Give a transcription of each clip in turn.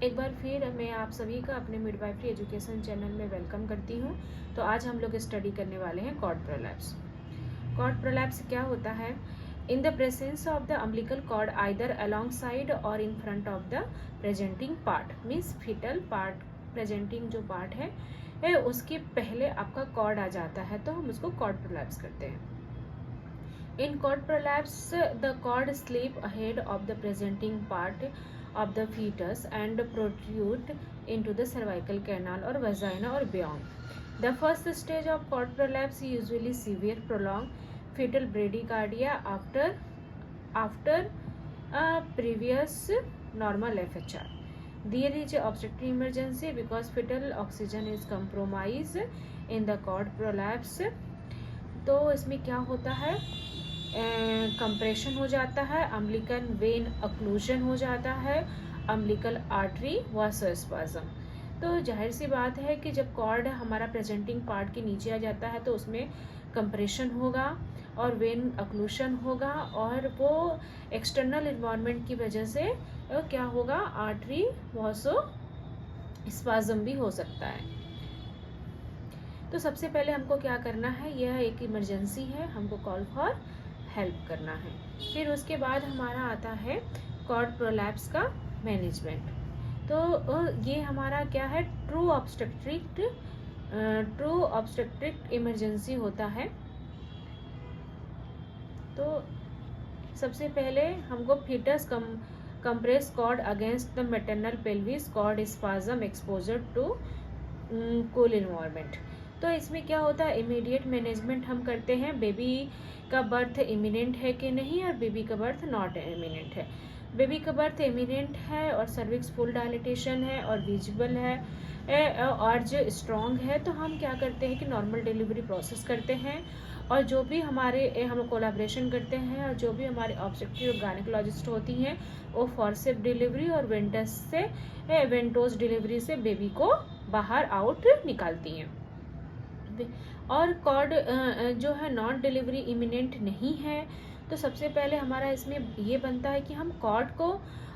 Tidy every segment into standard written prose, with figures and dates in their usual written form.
एक बार फिर मैं आप सभी का अपने मिडवाइफरी एजुकेशन चैनल में वेलकम करती हूँ। तो आज हम लोग स्टडी करने वाले हैं कॉर्ड प्रोलैप्स। कॉर्ड प्रोलैप्स क्या होता है? In the presence of the umbilical cord either along side और in front of the presenting part, means fetal part, presenting जो पार्ट है उसके पहले आपका कॉर्ड आ जाता है, तो हम उसको कॉर्ड प्रोलैप्स करते हैं। In cord prolapse, the cord slip ahead of the presenting part of the fetus and protrude into the cervical canal or vagina or beyond. The first stage of cord prolapse is usually severe, prolonged fetal bradycardia after a previous normal FHR. There is obstetric emergency because fetal oxygen is compromised in the cord prolapse. तो इसमें क्या होता है? Compression हो जाता है, umbilical when occlusion हो जाता है, अम्बिलिकल आर्टरी वासोस्पाज्म। तो जाहिर सी बात है कि जब कॉर्ड हमारा प्रेजेंटिंग पार्ट के नीचे आ जाता है तो उसमें कंप्रेशन होगा और वेन अक्लूशन होगा, और वो एक्सटर्नल इन्वायरमेंट की वजह से क्या होगा, आर्टरी वासोस्पाज्म भी हो सकता है। तो सबसे पहले हमको क्या करना है, यह एक इमरजेंसी है, हमको कॉल फॉर हेल्प करना है। फिर उसके बाद हमारा आता है कॉर्ड प्रोलैप्स का मैनेजमेंट। तो ये हमारा क्या है, ट्रू ऑब्स्टेट्रिक इमरजेंसी होता है। तो सबसे पहले हमको foetus compress cord against the maternal pelvis, cord spasm, exposure to cool environment. तो इसमें क्या होता है, इमीडिएट मैनेजमेंट हम करते हैं। बेबी का बर्थ इमिनेंट है कि नहीं, और बेबी का बर्थ नॉट इमिनेंट है। बेबी का बर्थ इमिनेंट है और सर्विक्स फुल डायलिटेशन है और विजिबल है और जो स्ट्रॉन्ग है, तो हम क्या करते हैं कि नॉर्मल डिलीवरी प्रोसेस करते हैं। और जो भी हम कोलैबोरेशन करते हैं, और जो भी हमारे ऑब्स्टेट्रिक और गायनेकोलॉजिस्ट होती हैं, वो फॉर्सेप डिलीवरी और वेंटोस डिलीवरी से बेबी को बाहर आउट निकालती हैं। और कॉर्ड जो है नॉन डिलीवरी इमिनेंट नहीं है, तो सबसे पहले हमारा इसमें ये बनता है कि हम कॉर्ड को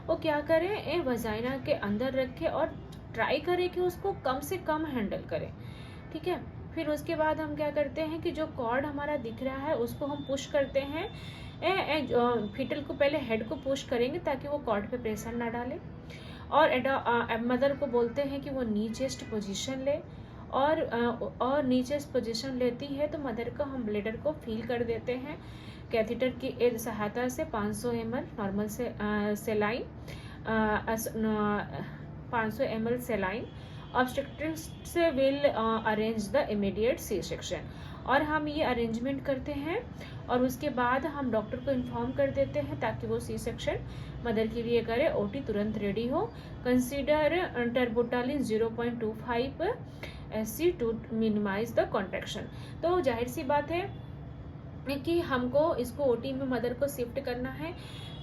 वो क्या करें, वजाइना के अंदर रखें और ट्राई करें कि उसको कम से कम हैंडल करें, ठीक है। फिर उसके बाद हम क्या करते हैं कि जो कॉर्ड हमारा दिख रहा है उसको हम पुश करते हैं। फीटल को पहले हेड को पुश करेंगे ताकि वो कॉर्ड पे प्रेशर ना डाले, और मदर को बोलते हैं कि वो नी चेस्ट पोजीशन ले, और नीचे पोजीशन लेती है तो मदर को हम ब्लेडर को फील कर देते हैं कैथेटर की सहायता से। 500 ml normal saline, 500 ml saline obstetrics will arrange the immediate C section. और हम ये अरेंजमेंट करते हैं और उसके बाद हम डॉक्टर को इन्फॉर्म कर देते हैं ताकि वो सी सेक्शन मदर के लिए करे, ओटी तुरंत रेडी हो। Consider terbutaline 0.25 SC to minimize the contraction. तो जाहिर सी बात है कि हमको इसको ओटी में मदर को शिफ्ट करना है,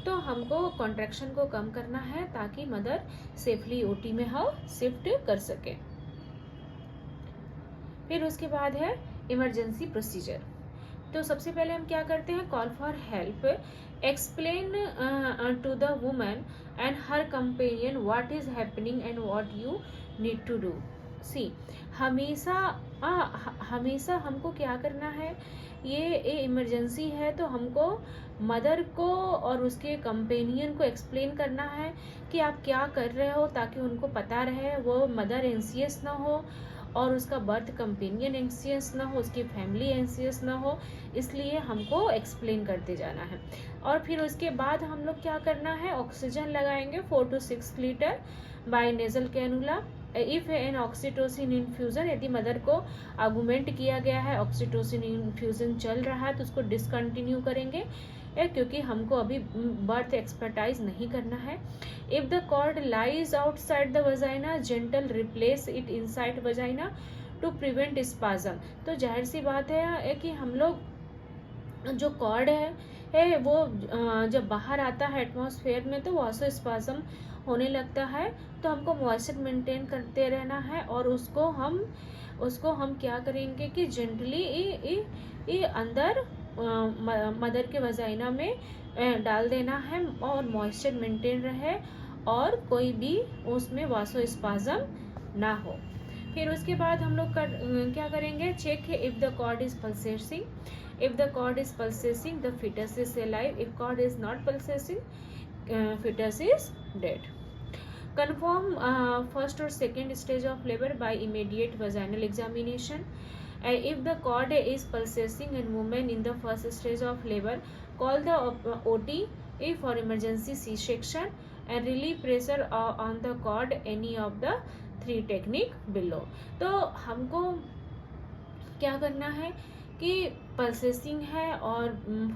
तो हमको कॉन्ट्रैक्शन को कम करना है ताकि मदर सेफली ओटी में हम शिफ्ट कर सके। फिर उसके बाद है इमरजेंसी प्रोसीजर। तो सबसे पहले हम क्या करते हैं, call for help, explain to the woman and her companion what is happening and what you need to do. See हमेशा हमको क्या करना है, ये इमरजेंसी है तो हमको मदर को और उसके कंपेनियन को एक्सप्लेन करना है कि आप क्या कर रहे हो, ताकि उनको पता रहे, वो मदर एंसियस ना हो और उसका बर्थ कंपेनियन एंसियस ना हो, उसकी फैमिली एंसियस ना हो, इसलिए हमको एक्सप्लेन करते जाना है। और फिर उसके बाद हम लोग क्या करना है, ऑक्सीजन लगाएंगे 4 to 6 लीटर by nasal cannula. If an oxytocin infusion, यदि मदर को आर्गुमेंट किया गया है ऑक्सीटोसिन इन्फ्यूजन चल रहा है तो उसको डिसकंटिन्यू करेंगे, क्योंकि हमको अभी बर्थ एक्सपर्टाइज नहीं करना है। If the cord lies outside the vagina, gentle replace it inside vagina to prevent spasm. तो जाहिर सी बात है कि हम लोग जो कॉर्ड है वो जब बाहर आता है एटमॉस्फेयर में तो वासोस्पाज्म होने लगता है, तो हमको मॉइस्चर मेंटेन करते रहना है, और उसको हम क्या करेंगे कि जेंटली अंदर मदर के वजाइना में डाल देना है और मॉइस्चर मेंटेन रहे और कोई भी उसमें वासोस्पाज्म ना हो। फिर उसके बाद हम लोग क्या करेंगे, चेक है if the cord is pulsating, if the cord is pulsating the fetus is alive, if cord is not pulsating fetus is dead. Confirm first or second stage of labor by immediate vaginal examination. If the cord is pulsating and movement in the first stage of labor, call the OT for emergency C-section and relieve pressure on the cord, any of the 3 technique below. तो हमको क्या करना है कि पल्सेसिंग है और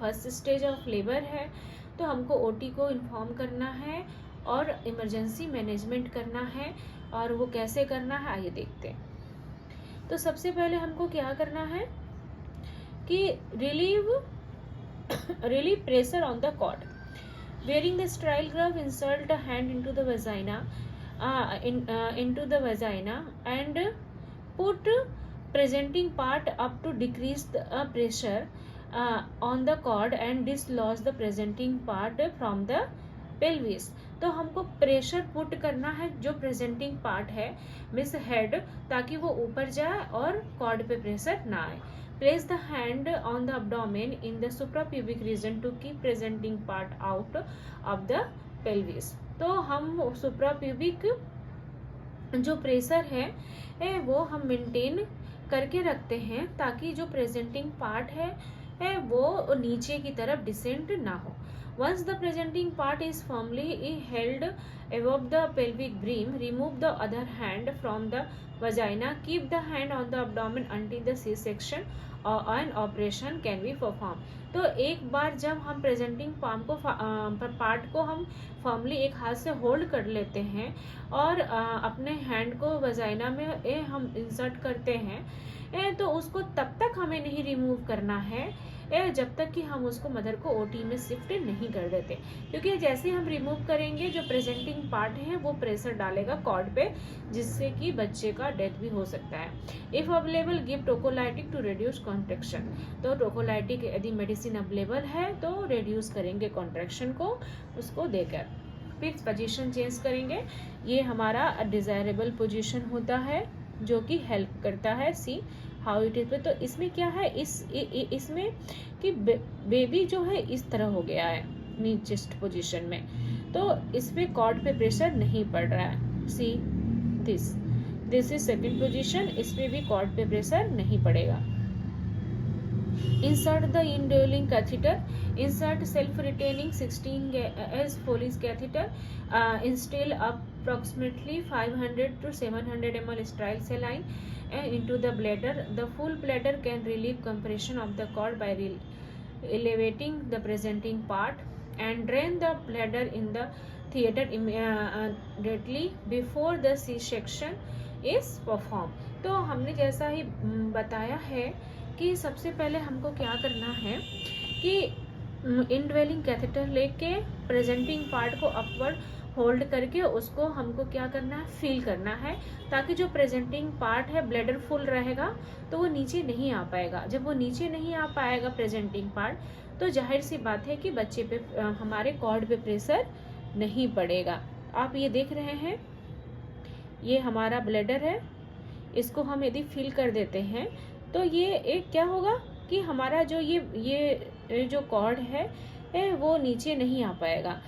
first stage of labour है, तो हमको ओटी को इन्फॉर्म करना है और इमरजेंसी मैनेजमेंट करना है। और वो कैसे करना है आइए देखते हैं। तो सबसे पहले हमको क्या करना है कि relieve pressure on the cord. Wearing the sterile glove, insert the hand into the vagina and put presenting part up to decrease the pressure on the cord and dislodge the presenting part from the pelvis। तो हमको pressure put करना है जो presenting part है miss head, ताकि वो ऊपर जाए और कॉर्ड पे प्रेशर ना आए। Place the hand on the abdomen in the suprapubic region to keep presenting part out of the pelvis। तो हम सुप्राप्यूबिक जो प्रेशर है वो हम मेंटेन करके रखते हैं ताकि जो प्रेजेंटिंग पार्ट है वो नीचे की तरफ डिसेंट ना हो। Once the presenting part is firmly held above the pelvic beam, remove the other hand from the vagina. Keep the hand on the abdomen until the C-section and operation can be performed। तो एक बार जब हम presenting part को हम firmly एक हाथ से hold कर लेते हैं और अपने हैंड को वजाइना में हम इंसर्ट करते हैं, तो उसको तब तक हमें नहीं रिमूव करना है जब तक कि हम उसको मदर को ओटी में शिफ्ट नहीं कर देते, क्योंकि जैसे हम रिमूव करेंगे जो प्रेजेंटिंग पार्ट है वो प्रेशर डालेगा कॉर्ड पे, जिससे कि बच्चे का डेथ भी हो सकता है। If available give tocolytic to reduce contraction. तो टोकोलाइटिक यदि मेडिसिन अवेलेबल है तो रिड्यूस करेंगे कॉन्ट्रैक्शन को उसको देकर। फिर पोजीशन चेंज करेंगे, ये हमारा डिजायरेबल पोजीशन होता है जो कि हेल्प करता है सी हाउ इट इज। तो इसमें क्या है, इसमें कि बेबी जो है इस तरह हो गया है नीचेस्ट पोजीशन में, तो इस पे कॉर्ड पे प्रेशर नहीं पड़ रहा है। See this is second position, इस पे भी कॉर्ड पे प्रेशर नहीं पड़ेगा। Insert the indwelling catheter. Insert self-retaining 16 Foley's catheter. Instill approximately 500 to 700 ml sterile saline into the bladder. The full bladder can relieve compression of the cord by elevating the presenting part and drain the bladder in the theater immediately before the C-section is performed। तो हमने जैसा ही बताया है कि सबसे पहले हमको क्या करना है कि इनड्वेलिंग कैथेटर लेके प्रेजेंटिंग पार्ट को अपवर्ड होल्ड करके उसको हमको क्या करना है, फील करना है, ताकि जो प्रेजेंटिंग पार्ट है ब्लैडर फुल रहेगा तो वो नीचे नहीं आ पाएगा। जब वो नीचे नहीं आ पाएगा प्रेजेंटिंग पार्ट, तो जाहिर सी बात है कि बच्चे पे हमारे कॉर्ड पे प्रेशर नहीं पड़ेगा। आप ये देख रहे हैं, ये हमारा ब्लैडर है, इसको हम यदि फील कर देते हैं तो ये एक क्या होगा कि हमारा जो ये जो कॉर्ड है वो नीचे नहीं आ पाएगा।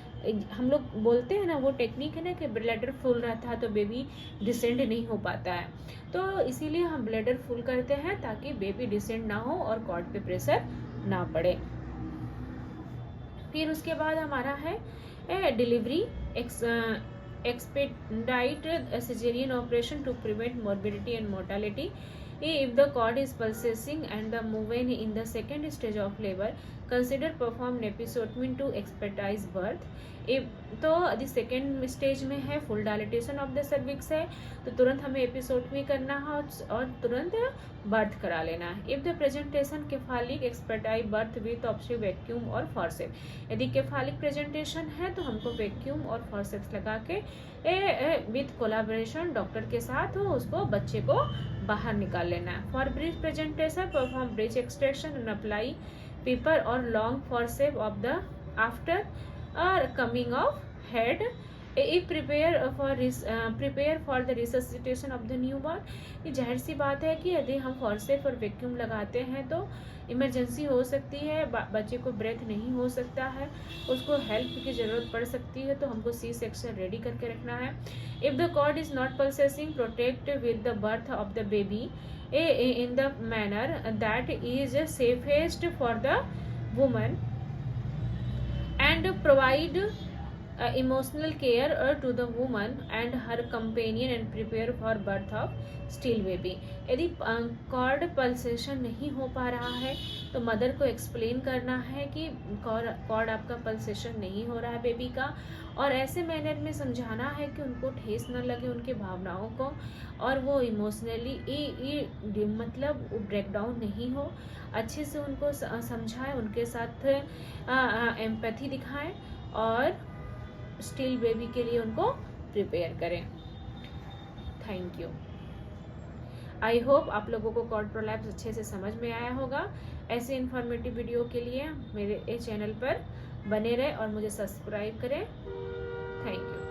हम लोग बोलते हैं ना, वो टेक्निक है ना कि ब्लैडर फुल रहता है तो बेबी डिसेंड नहीं हो पाता है, तो इसीलिए हम ब्लैडर फुल करते हैं ताकि बेबी डिसेंड ना हो और कॉर्ड पे प्रेशर ना पड़े। फिर उसके बाद हमारा है delivery expedite caesarean operation to prevent morbidity and mortality. If the cord is pulsating and the movement in the second stage of labor, consider perform episiotomy to expedite birth। तो यदि सेकेंड स्टेज में है, full dilatation of the cervix है, तो तुरंत हमें एपिसोटमी करना है और तुरंत बर्थ करा लेना है। If the presentation cephalic expedite birth with option vacuum और फॉरसेप्स। यदि केफालिक प्रेजेंटेशन है तो हमको वैक्यूम और फॉरसेप्स लगा के विथ कोलाबोरेशन डॉक्टर के साथ उसको बच्चे को बाहर निकाल लेना है। For breech presentation perform breech extraction and apply piper और long forceps of the after coming of head if prepare for the resuscitation of the new born, ये जाहिर सी बात है कि यदि हम फॉर्सेप और वैक्यूम लगाते हैं तो इमरजेंसी हो सकती है, बच्चे को ब्रेथ नहीं हो सकता है, उसको हेल्प की ज़रूरत पड़ सकती है, तो हमको सी सेक्शन रेडी करके रखना है। If the cord is not pulsating, protect with the birth of the baby in the manner that is safest for the woman, and provide emotional care to the woman and her companion and prepare for birth of still baby। यदि cord pulsation नहीं हो पा रहा है तो mother को explain करना है कि कॉर्ड आपका पल्सेशन नहीं हो रहा है बेबी का, और ऐसे मैनर में समझाना है कि उनको ठेस न लगे उनके भावनाओं को, और वो इमोशनली मतलब ब्रेक डाउन नहीं हो। अच्छे से उनको समझाएं, उनके साथ एम्पैथी दिखाएं और स्टिल बेबी के लिए उनको प्रिपेयर करें। Thank you. आई होप आप लोगों को कॉर्ड प्रोलैप्स अच्छे से समझ में आया होगा। ऐसे इन्फॉर्मेटिव वीडियो के लिए मेरे चैनल पर बने रहें और मुझे सब्सक्राइब करें। Thank you.